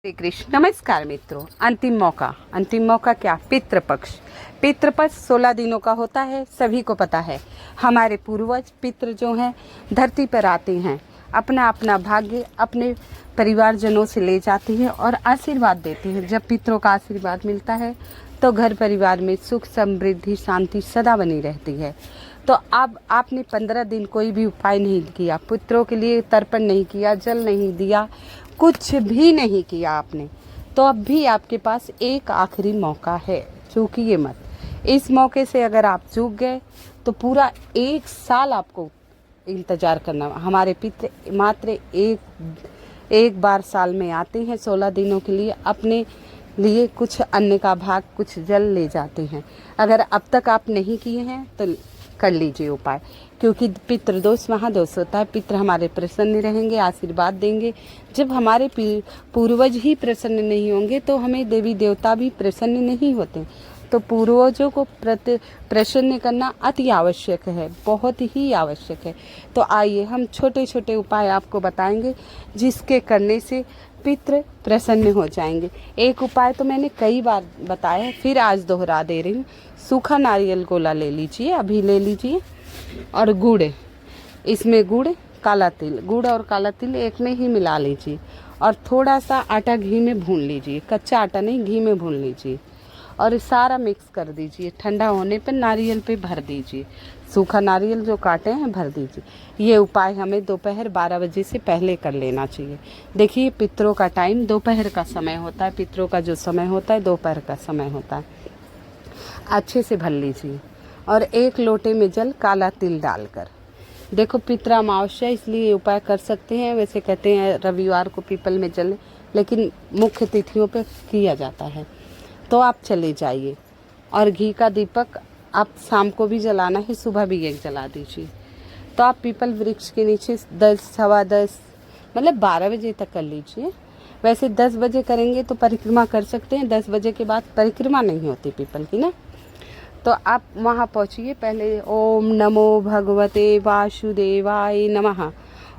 श्री कृष्ण। नमस्कार मित्रों। अंतिम मौका क्या? पितृपक्ष। पितृपक्ष 16 दिनों का होता है, सभी को पता है। हमारे पूर्वज पितृ जो हैं धरती पर आते हैं, अपना अपना भाग्य अपने परिवारजनों से ले जाते हैं और आशीर्वाद देते हैं। जब पितरों का आशीर्वाद मिलता है तो घर परिवार में सुख समृद्धि शांति सदा बनी रहती है। तो अब आपने 15 दिन कोई भी उपाय नहीं किया, पितरों के लिए तर्पण नहीं किया, जल नहीं दिया, कुछ भी नहीं किया आपने, तो अब भी आपके पास एक आखिरी मौका है, चूकिए मत। इस मौके से अगर आप चूक गए तो पूरा 1 साल आपको इंतजार करना। हमारे पितृ मात्र एक बार साल में आते हैं, 16 दिनों के लिए अपने लिए कुछ अन्न का भाग, कुछ जल ले जाते हैं। अगर अब तक आप नहीं किए हैं तो कर लीजिए उपाय, क्योंकि पितृदोष महादोष होता है। पितृ हमारे प्रसन्न रहेंगे, आशीर्वाद देंगे। जब हमारे पूर्वज ही प्रसन्न नहीं होंगे तो हमें देवी देवता भी प्रसन्न नहीं होते। तो पूर्वजों को प्रसन्न करना अति आवश्यक है, बहुत ही आवश्यक है। तो आइए हम छोटे छोटे उपाय आपको बताएंगे जिसके करने से पितृ प्रसन्न हो जाएंगे। एक उपाय तो मैंने कई बार बताया है, फिर आज दोहरा दे रही हूँ। सूखा नारियल गोला ले लीजिए, अभी ले लीजिए, और गुड़, इसमें गुड़ काला तिल, गुड़ और काला तिल एक में ही मिला लीजिए और थोड़ा सा आटा घी में भून लीजिए, कच्चा आटा नहीं, घी में भून लीजिए और सारा मिक्स कर दीजिए। ठंडा होने पर नारियल पे भर दीजिए, सूखा नारियल जो काटे हैं भर दीजिए। ये उपाय हमें दोपहर 12 बजे से पहले कर लेना चाहिए। देखिए पितरों का टाइम दोपहर का समय होता है, पितरों का जो समय होता है दोपहर का समय होता है। अच्छे से भर लीजिए और 1 लोटे में जल काला तिल डालकर, देखो पितृ अमावस्या इसलिए ये उपाय कर सकते हैं। वैसे कहते हैं रविवार को पीपल में जल, लेकिन मुख्य तिथियों पे किया जाता है। तो आप चले जाइए और घी का दीपक आप शाम को भी जलाना है, सुबह भी एक जला दीजिए। तो आप पीपल वृक्ष के नीचे 10 सवा 10 मतलब 12 बजे तक कर लीजिए। वैसे 10 बजे करेंगे तो परिक्रमा कर सकते हैं, 10 बजे के बाद परिक्रमा नहीं होती पीपल की ना। तो आप वहाँ पहुँचिए। पहले ओम नमो भगवते वासुदेवाय नमः,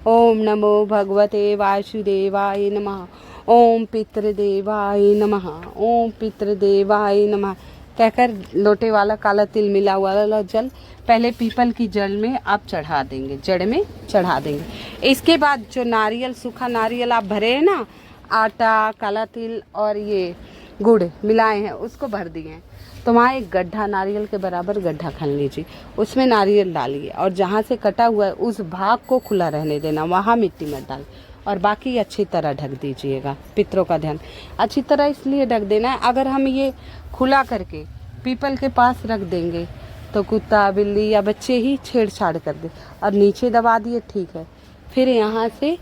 ओम नमो भगवते वासुदेवाय नमः, ओम पितृदेवाय नमः, ओम पितृदेवाय नमः कहकर लोटे वाला काला तिल मिला हुआ जल पहले पीपल की जड़ में आप चढ़ा देंगे, जड़ में चढ़ा देंगे। इसके बाद जो नारियल, सूखा नारियल आप भरे हैं ना, आटा, काला तिल और ये गुड़ मिलाए हैं, उसको भर दिए हैं, तो वहाँ एक गड्ढा, नारियल के बराबर गड्ढा खन लीजिए, उसमें नारियल डालिए और जहाँ से कटा हुआ है उस भाग को खुला रहने देना, वहाँ मिट्टी मत डाल और बाकी अच्छी तरह ढक दीजिएगा। पितरों का ध्यान अच्छी तरह इसलिए ढक देना है, अगर हम ये खुला करके पीपल के पास रख देंगे तो कुत्ता बिल्ली या बच्चे ही छेड़छाड़ कर दे और नीचे दबा दिए, ठीक है। फिर यहाँ से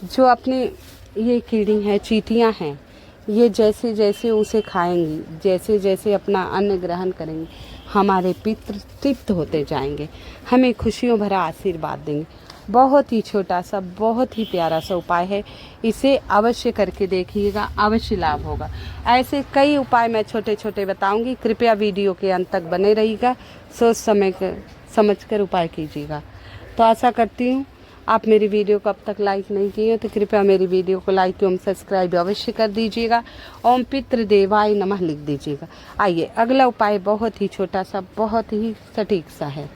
जो अपने ये कीड़ी हैं, चींटियाँ हैं, ये जैसे जैसे उसे खाएंगी, जैसे जैसे अपना अन्न ग्रहण करेंगे, हमारे पितृ तृप्त होते जाएंगे, हमें खुशियों भरा आशीर्वाद देंगे। बहुत ही छोटा सा, बहुत ही प्यारा सा उपाय है, इसे अवश्य करके देखिएगा, अवश्य लाभ होगा। ऐसे कई उपाय मैं छोटे छोटे बताऊंगी, कृपया वीडियो के अंत तक बने रहिएगा, सोच समझ कर उपाय कीजिएगा। तो आशा करती हूँ आप मेरी वीडियो को अब तक लाइक नहीं किए हो तो कृपया मेरी वीडियो को लाइक एवं सब्सक्राइब अवश्य कर दीजिएगा। ओम पितृदेवाय नमः लिख दीजिएगा। आइए अगला उपाय बहुत ही छोटा सा, बहुत ही सटीक सा है।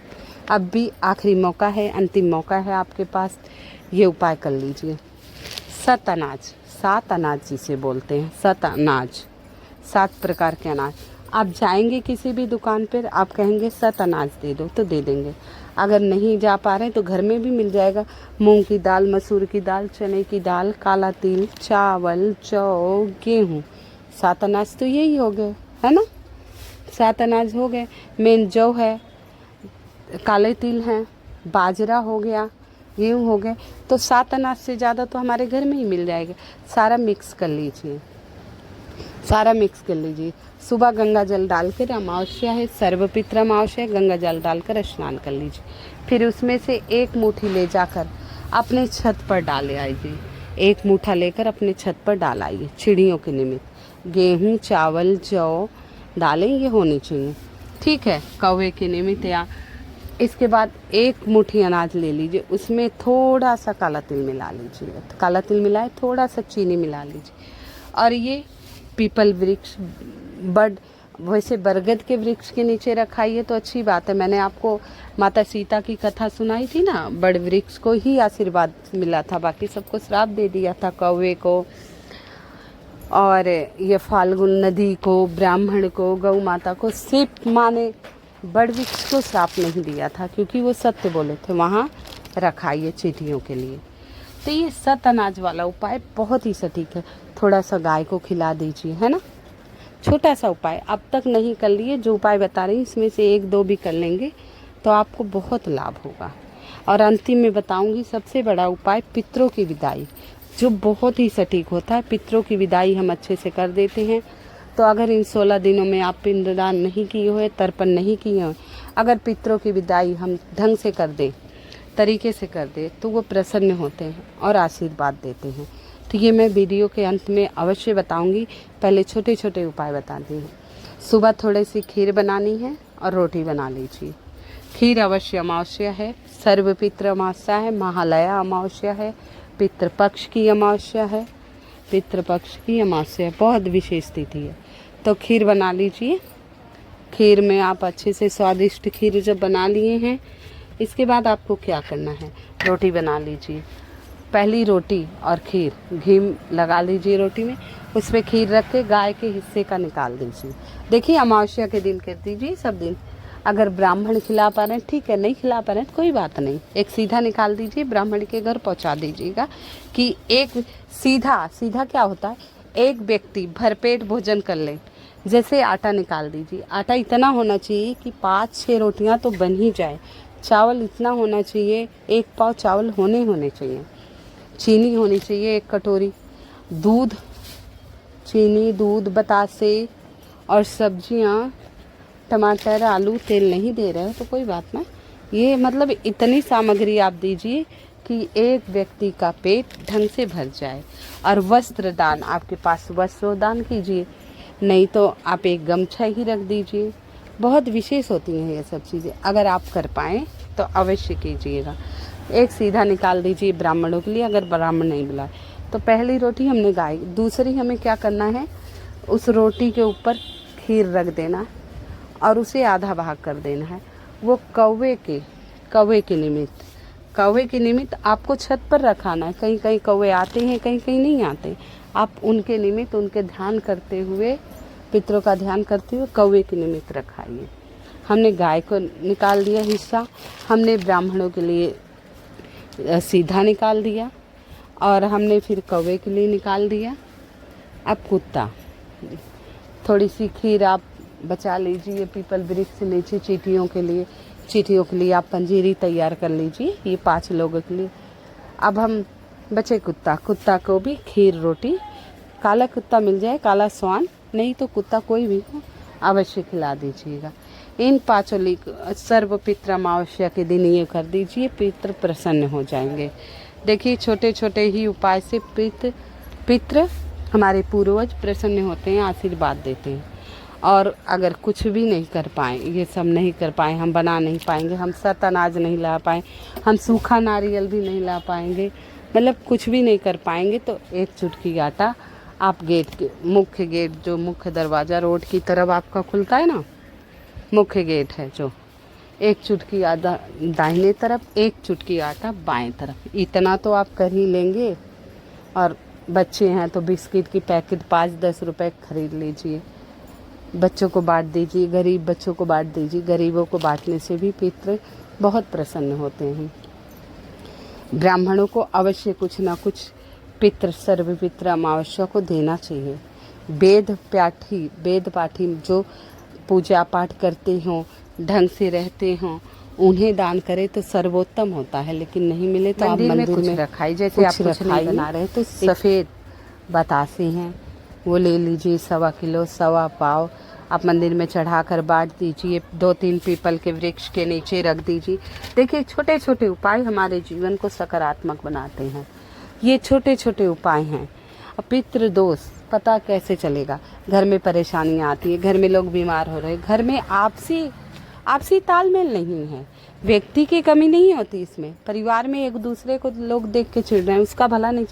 अब भी आखिरी मौका है, अंतिम मौका है आपके पास, ये उपाय कर लीजिए। सत अनाज, 7 अनाज जिसे बोलते हैं, 7 अनाज, 7 प्रकार के अनाज। आप जाएंगे किसी भी दुकान पर, आप कहेंगे 7 अनाज दे दो तो दे देंगे। अगर नहीं जा पा रहे हैं तो घर में भी मिल जाएगा, मूंग की दाल, मसूर की दाल, चने की दाल, काला तिल, चावल, जौ, गेहूँ, 7 अनाज तो यही हो गए, है ना। 7 अनाज हो गए। मेन जौ है, काले तिल हैं, बाजरा हो गया, गेहूँ हो गए, तो 7 अनाज से ज़्यादा तो हमारे घर में ही मिल जाएगा। सारा मिक्स कर लीजिए, सारा मिक्स कर लीजिए। सुबह गंगा जल डालकर, अमावस्या है, सर्वपितृ अमावस्या है, गंगा जल डालकर स्नान कर लीजिए। फिर उसमें से 1 मुट्ठी ले जाकर अपने छत पर डाले आइए, 1 मुट्ठा लेकर अपने छत पर डाल आइए चिड़ियों के निमित्त। गेहूँ, चावल, जौ डालें, ये होनी चाहिए, ठीक है, कौवे के निमित्त। या इसके बाद 1 मुट्ठी अनाज ले लीजिए, उसमें थोड़ा सा काला तिल मिला लीजिए, काला तिल मिलाए, थोड़ा सा चीनी मिला लीजिए और ये पीपल वृक्ष वैसे बरगद के वृक्ष के नीचे रखाइए तो अच्छी बात है। मैंने आपको माता सीता की कथा सुनाई थी ना, बड़ वृक्ष को ही आशीर्वाद मिला था, बाकी सबको श्राप दे दिया था, कौवे को और ये फाल्गुन नदी को, ब्राह्मण को, गौ माता को। सिर्फ माँ ने बड़ वृक्ष को श्राप नहीं दिया था क्योंकि वो सत्य बोले थे, वहाँ रखाइए चींटियों के लिए। तो ये सत अनाज वाला उपाय बहुत ही सटीक है। थोड़ा सा गाय को खिला दीजिए, है ना, छोटा सा उपाय। अब तक नहीं कर लिए, जो उपाय बता रही हूँ इसमें से 1-2 भी कर लेंगे तो आपको बहुत लाभ होगा। और अंतिम में बताऊंगी सबसे बड़ा उपाय, पितरों की विदाई, जो बहुत ही सटीक होता है। पितरों की विदाई हम अच्छे से कर देते हैं। तो अगर इन 16 दिनों में आप पिंडदान नहीं किए हुए, तर्पण नहीं किए हुए, अगर पितरों की विदाई हम ढंग से कर दें, तरीके से कर दे, तो वो प्रसन्न होते हैं और आशीर्वाद देते हैं। तो ये मैं वीडियो के अंत में अवश्य बताऊंगी। पहले छोटे छोटे उपाय बताती हूँ। सुबह थोड़ी सी खीर बनानी है और रोटी बना लीजिए। खीर अवश्य अमावस्या है, सर्वपितृ अमावस्या है, महालया अमावस्या है, पितृपक्ष की अमावस्या है, पितृपक्ष की अमावस्या बहुत विशेष तिथि है। तो खीर बना लीजिए। खीर में आप अच्छे से स्वादिष्ट खीर जब बना लिए हैं, इसके बाद आपको क्या करना है, रोटी बना लीजिए। पहली रोटी और खीर, घी लगा लीजिए रोटी में, उसमें खीर रख के गाय के हिस्से का निकाल दीजिए। देखिए अमावस्या के दिन कर दीजिए, सब दिन। अगर ब्राह्मण खिला पा रहे हैं ठीक है, नहीं खिला पा रहे हैं तो कोई बात नहीं, एक सीधा निकाल दीजिए, ब्राह्मण के घर पहुंचा दीजिएगा। कि एक सीधा क्या होता है, एक व्यक्ति भरपेट भोजन कर ले। जैसे आटा निकाल दीजिए, आटा इतना होना चाहिए कि 5-6 रोटियां तो बन ही जाए। चावल इतना होना चाहिए, 1 पाव चावल होने चाहिए। चीनी होनी चाहिए 1 कटोरी, दूध, चीनी, दूध, बतासे और सब्जियां, टमाटर, आलू, तेल नहीं दे रहे हो तो कोई बात ना, ये मतलब इतनी सामग्री आप दीजिए कि एक व्यक्ति का पेट ढंग से भर जाए। और वस्त्र दान, आपके पास वस्त्र दान कीजिए, नहीं तो आप एक गमछा ही रख दीजिए। बहुत विशेष होती हैं ये सब चीज़ें, अगर आप कर पाएँ तो अवश्य कीजिएगा। एक सीधा निकाल दीजिए ब्राह्मणों के लिए, अगर ब्राह्मण नहीं बुलाए तो। पहली रोटी हमने गाई, दूसरी हमें क्या करना है, उस रोटी के ऊपर खीर रख देना और उसे आधा भाग कर देना है। वो कौवे के निमित्त आपको छत पर रखाना है। कहीं कहीं कौवे आते हैं, कहीं कहीं नहीं आते। आप उनके निमित्त, उनके ध्यान करते हुए, पितरों का ध्यान करते हुए कौवे के निमित्त रखाइए। हमने गाय को निकाल दिया हिस्सा, हमने ब्राह्मणों के लिए सीधा निकाल दिया और हमने फिर कौवे के लिए निकाल दिया। अब कुत्ता, थोड़ी सी खीर आप बचा लीजिए पीपल वृक्ष से नीचे चींटियों के लिए आप पंजीरी तैयार कर लीजिए, ये 5 लोगों के लिए। अब हम बचे कुत्ता को भी खीर, रोटी, काला कुत्ता मिल जाए, काला स्वान, नहीं तो कुत्ता कोई भी हो, अवश्य खिला दीजिएगा। इन 5 सर्व पितृ अमावस्या के दिन ये कर दीजिए, पितृ प्रसन्न हो जाएंगे। देखिए छोटे छोटे ही उपाय से पितृ हमारे पूर्वज प्रसन्न होते हैं, आशीर्वाद देते हैं। और अगर कुछ भी नहीं कर पाएँ, ये सब नहीं कर पाएँ, हम बना नहीं पाएंगे, हम सत अनाज नहीं ला पाएँ, हम सूखा नारियल भी नहीं ला पाएंगे, मतलब कुछ भी नहीं कर पाएंगे, तो 1 चुटकी आटा आप गेट के मुख्य गेट, जो मुख्य दरवाज़ा रोड की तरफ आपका खुलता है ना, मुख्य गेट है जो, 1 चुटकी आटा दाहिने तरफ, 1 चुटकी आटा बाएं तरफ, इतना तो आप कर ही लेंगे। और बच्चे हैं तो बिस्किट की पैकेट 5-10 रुपए खरीद लीजिए, बच्चों को बांट दीजिए, गरीब बच्चों को बांट दीजिए। गरीबों को बांटने से भी पितृ बहुत प्रसन्न होते हैं। ब्राह्मणों को अवश्य कुछ ना कुछ पितृ, सर्व पितृ अमावस्या को देना चाहिए। वेद पाठी जो पूजा पाठ करते हों, ढंग से रहते हों, उन्हें दान करे तो सर्वोत्तम होता है। लेकिन नहीं मिले तो आप मंदिर में रखाई, जैसे आप कुछ नहीं बना रहे तो सफ़ेद बतासे हैं वो ले लीजिए, 1.25 किलो, 1.25 पाव, आप मंदिर में चढ़ाकर बांट दीजिए। 2-3 पीपल के वृक्ष के नीचे रख दीजिए। देखिए छोटे छोटे उपाय हमारे जीवन को सकारात्मक बनाते हैं। ये छोटे छोटे उपाय हैं। पितृ दोष पता कैसे चलेगा, घर में परेशानियाँ आती है, घर में लोग बीमार हो रहे हैं, घर में आपसी तालमेल नहीं है। व्यक्ति की कमी नहीं होती इसमें, परिवार में एक दूसरे को लोग देख के चिढ़ रहे हैं, उसका भला नहीं,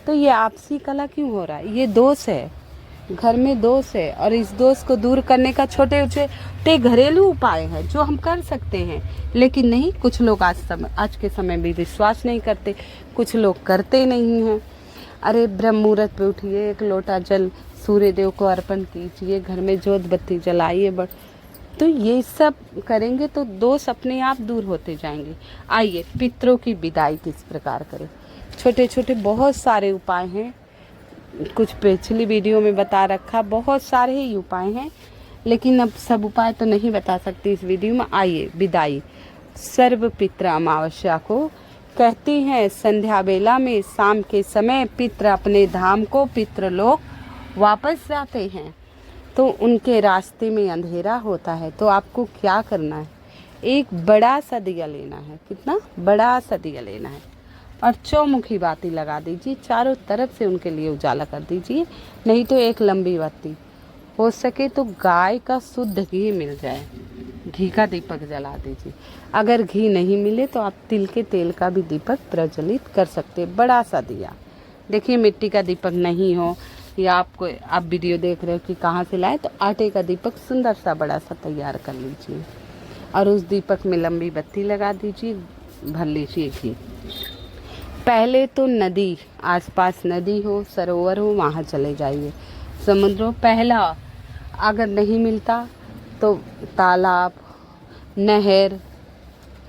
तो ये आपसी कला क्यों हो रहा है? ये दोष है, घर में दोष है, और इस दोष को दूर करने का छोटे छोटे घरेलू उपाय है जो हम कर सकते हैं। लेकिन नहीं, कुछ लोग आज के समय में विश्वास नहीं करते, कुछ लोग करते नहीं हैं। अरे ब्रह्म मुहूर्त पे उठिए, एक लोटा जल सूर्य देव को अर्पण कीजिए, घर में जोत बत्ती जलाइए, तो ये सब करेंगे तो दोष अपने आप दूर होते जाएंगे। आइए पितरों की विदाई किस प्रकार करें। छोटे छोटे बहुत सारे उपाय हैं, कुछ पिछली वीडियो में बता रखा, बहुत सारे ही उपाय हैं, लेकिन अब सब उपाय तो नहीं बता सकती इस वीडियो में। आइए विदाई। सर्व पितृ अमावस्या को कहती हैं संध्या बेला में, शाम के समय पितृ अपने धाम को पितृलोक वापस जाते हैं, तो उनके रास्ते में अंधेरा होता है। तो आपको क्या करना है? एक बड़ा सा दिया लेना है। कितना बड़ा सा दिया लेना है, और चौमुखी बाती लगा दीजिए, चारों तरफ से उनके लिए उजाला कर दीजिए। नहीं तो एक लंबी बाती, हो सके तो गाय का शुद्ध घी मिल जाए, घी का दीपक जला दीजिए। अगर घी नहीं मिले तो आप तिल के तेल का भी दीपक प्रज्वलित कर सकते हैं। बड़ा सा दिया, देखिए मिट्टी का दीपक नहीं हो, या आप वीडियो देख रहे हो कि कहाँ से लाए, तो आटे का दीपक सुंदर सा बड़ा सा तैयार कर लीजिए, और उस दीपक में लंबी बत्ती लगा दीजिए, भर लीजिए घी। पहले तो नदी, आसपास नदी हो, सरोवर हो, वहाँ चले जाइए। समुद्र हो, पहला अगर नहीं मिलता तो तालाब, नहर,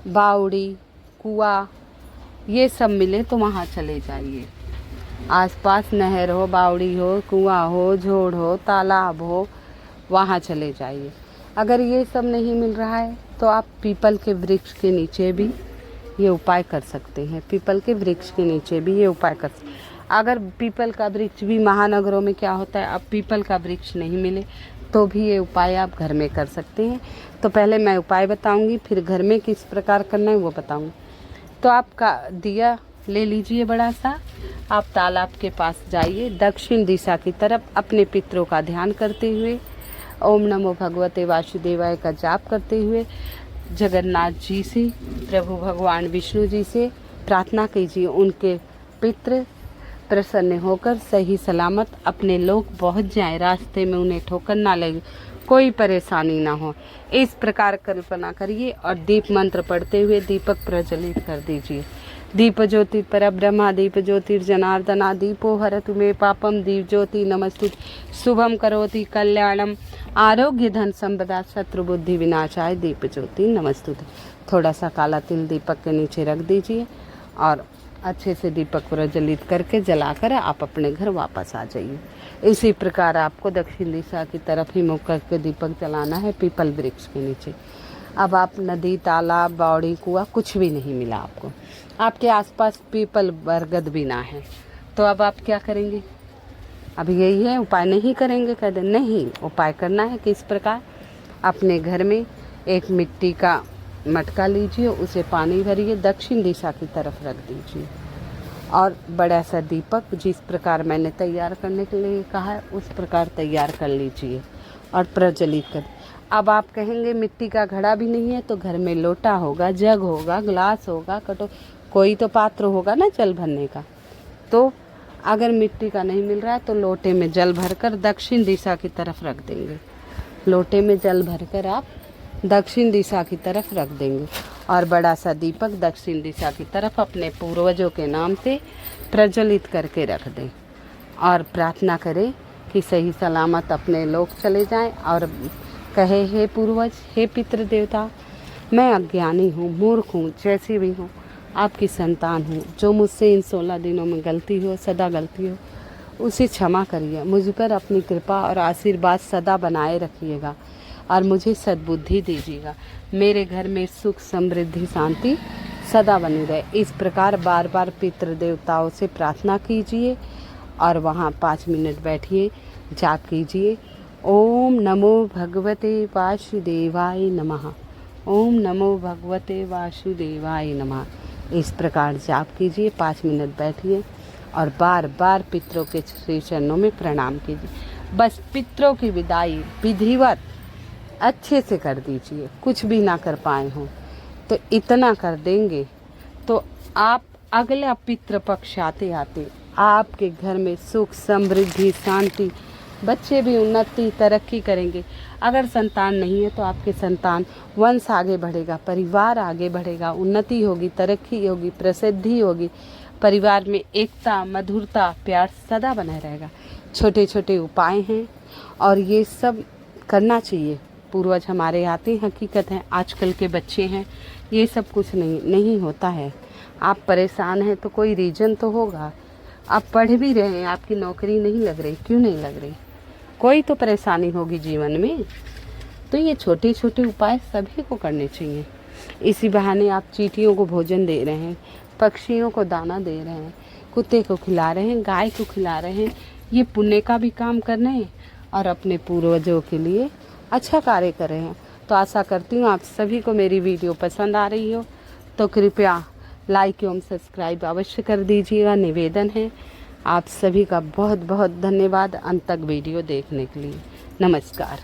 बावड़ी, कुआं, ये सब मिले तो वहाँ चले जाइए। आसपास नहर हो, बावड़ी हो, कुआं हो, झोड़ हो, तालाब हो, वहाँ चले जाइए। अगर ये सब नहीं मिल रहा है तो आप पीपल के वृक्ष के नीचे भी ये उपाय कर सकते हैं। पीपल के वृक्ष के नीचे भी ये उपाय कर सकते हैं। अगर पीपल का वृक्ष भी, महानगरों में क्या होता है, अब पीपल का वृक्ष नहीं मिले तो भी ये उपाय आप घर में कर सकते हैं। तो पहले मैं उपाय बताऊंगी, फिर घर में किस प्रकार करना है वो बताऊंगी। तो आपका दिया ले लीजिए बड़ा सा, आप तालाब के पास जाइए, दक्षिण दिशा की तरफ अपने पितरों का ध्यान करते हुए, ओम नमो भगवते वासुदेवाय का जाप करते हुए जगन्नाथ जी से, प्रभु भगवान विष्णु जी से प्रार्थना कीजिए, उनके पितृ प्रसन्न होकर सही सलामत अपने लोक पहुंच जाए, रास्ते में उन्हें ठोकर ना लगे, कोई परेशानी ना हो। इस प्रकार कल्पना करिए और दीप मंत्र पढ़ते हुए दीपक प्रज्वलित कर दीजिए। दीप ज्योति परब्रह्मा, दीप ज्योतिर्जनार्दना, दीपो हरतु मे पापम, दीप ज्योति नमस्तुते, शुभम करोति कल्याणम, आरोग्य धन संपदा, शत्रु बुद्धि विनाशाय, दीप ज्योति नमस्तुते। थोड़ा सा काला तिल दीपक के नीचे रख दीजिए और अच्छे से दीपक प्रज्वलित करके जलाकर आप अपने घर वापस आ जाइए। इसी प्रकार आपको दक्षिण दिशा की तरफ ही मुख करके दीपक जलाना है, पीपल वृक्ष के नीचे। अब आप नदी, तालाब, बावड़ी, कुआं कुछ भी नहीं मिला आपको, आपके आसपास पीपल बरगद भी ना है, तो अब आप क्या करेंगे? अब यही है, उपाय नहीं करेंगे कह दे नहीं, उपाय करना है किस प्रकार। अपने घर में एक मिट्टी का मटका लीजिए, उसे पानी भरिए, दक्षिण दिशा की तरफ रख दीजिए, और बड़ा सा दीपक जिस प्रकार मैंने तैयार करने के लिए कहा है उस प्रकार तैयार कर लीजिए और प्रज्वलित कर। अब आप कहेंगे मिट्टी का घड़ा भी नहीं है, तो घर में लोटा होगा, जग होगा, ग्लास होगा, कोई तो पात्र होगा ना जल भरने का। तो अगर मिट्टी का नहीं मिल रहा है तो लोटे में जल भरकर दक्षिण दिशा की तरफ रख देंगे। लोटे में जल भरकर आप दक्षिण दिशा की तरफ रख देंगे, और बड़ा सा दीपक दक्षिण दिशा की तरफ अपने पूर्वजों के नाम से प्रज्वलित करके रख दें, और प्रार्थना करें कि सही सलामत अपने लोग चले जाएं, और कहे हे पूर्वज, हे पितृ देवता, मैं अज्ञानी हूँ, मूर्ख हूँ, जैसी भी हूँ, आपकी संतान हूँ। जो मुझसे इन 16 दिनों में गलती हो, सदा गलती हो, उसे क्षमा करिए। मुझ पर अपनी कृपा और आशीर्वाद सदा बनाए रखिएगा, और मुझे सद्बुद्धि दीजिएगा। मेरे घर में सुख, समृद्धि, शांति सदा बनी रहे। इस प्रकार बार बार पितृ देवताओं से प्रार्थना कीजिए, और वहाँ 5 मिनट बैठिए, जाप कीजिए। ओम नमो भगवते वासुदेवाय नमः, ओम नमो भगवते वासुदेवाय नमः। इस प्रकार जाप कीजिए, 5 मिनट बैठिए, और बार बार पितरों के श्री चरणों में प्रणाम कीजिए। बस पितरों की विदाई विधिवत अच्छे से कर दीजिए। कुछ भी ना कर पाए हों तो इतना कर देंगे तो आप अगला पितृ पक्ष आते आते आपके घर में सुख, समृद्धि, शांति, बच्चे भी उन्नति, तरक्की करेंगे। अगर संतान नहीं है तो आपके संतान वंश आगे बढ़ेगा, परिवार आगे बढ़ेगा, उन्नति होगी, तरक्की होगी, प्रसिद्धि होगी। परिवार में एकता, मधुरता, प्यार सदा बना रहेगा। छोटे छोटे उपाय हैं और ये सब करना चाहिए। पूर्वज हमारे आते, हकीकत है। आजकल के बच्चे हैं, ये सब कुछ नहीं होता है। आप परेशान हैं तो कोई रीज़न तो होगा। आप पढ़ भी रहे हैं, आपकी नौकरी नहीं लग रही, क्यों नहीं लग रही? कोई तो परेशानी होगी जीवन में। तो ये छोटे छोटे उपाय सभी को करने चाहिए। इसी बहाने आप चींटियों को भोजन दे रहे हैं, पक्षियों को दाना दे रहे हैं, कुत्ते को खिला रहे हैं, गाय को खिला रहे हैं। ये पुण्य का भी काम कर रहे हैं और अपने पूर्वजों के लिए अच्छा कार्य कर रहे हैं। तो आशा करती हूँ आप सभी को मेरी वीडियो पसंद आ रही हो, तो कृपया लाइक एवं सब्सक्राइब अवश्य कर दीजिएगा। निवेदन है। आप सभी का बहुत बहुत धन्यवाद अंत तक वीडियो देखने के लिए। नमस्कार।